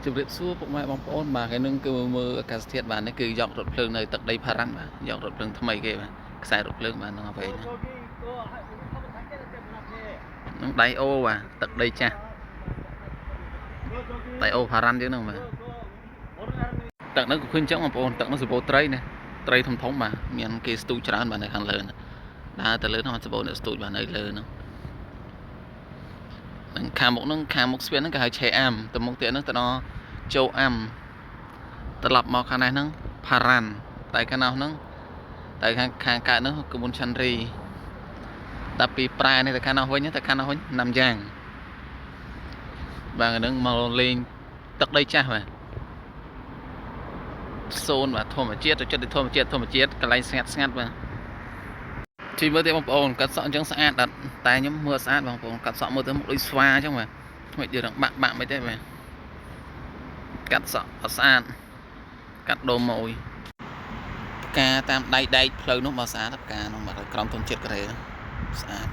ជម្រាបសួរពុកម៉ែបងប្អូនបាទថ្ងៃនេះគឺមើលអាកាសធាតុបាទនេះគឺយករថភ្លើងនៅទឹកដីផារ៉ាន់បាទយករថភ្លើងថ្មីគេបាទខ្សែរថភ្លើងបាទនឹងអ្វីហ្នឹងនឹងដៃអូបាទទឹកដីចាស់ដៃអូផារ៉ាន់យើងហ្នឹងបាទទឹកហ្នឹងក៏ឃើញចឹងបងប្អូនទឹកហ្នឹងសម្បូរត្រីណាត្រីធំធំបាទមានគេស្ទូចច្រើនបាទនៅខាងលើដើរទៅលើហ្នឹងសម្បូរអ្នកស្ទូចបាទនៅលើហ្នឹងនឹងខាងមុខហ្នឹងខាងមុខស្ពានហ្នឹងគេហៅឆេអាមទៅមុខទៀតហ្នឹងទៅដល់ជោអាំត្រឡប់មកខាងនេះហ្នឹងផារ៉ាន់តែខាងនោះហ្នឹងតែខាងកើតហ្នឹងគឺមុនឆាន់រីតែពីប្រែនេះទៅខាងនោះវិញណាំយ៉ាងបាទហ្នឹងមកលេងទឹកដីចាស់បាទសូនបាទធម្មជាតិទៅចិត្តធម្មជាតិកន្លែងស្ងាត់បាទជួយមើលទេបងប្អូនកាត់សក់អញ្ចឹងស្អាតតែខ្ញុំមើលស្អាតបងប្អូនកាត់សក់មើលទៅមុខដូចស្វាអញ្ចឹងបាទមិនយើងបាក់មិនទេបាទកាត់សក់អត់ស្អាតកាត់ដូមមួយផ្កាតាមដៃដែកផ្លូវនោះមកស្អាតផ្កានោះមកក្រោមធម្មជាតិកូរ៉េស្អាត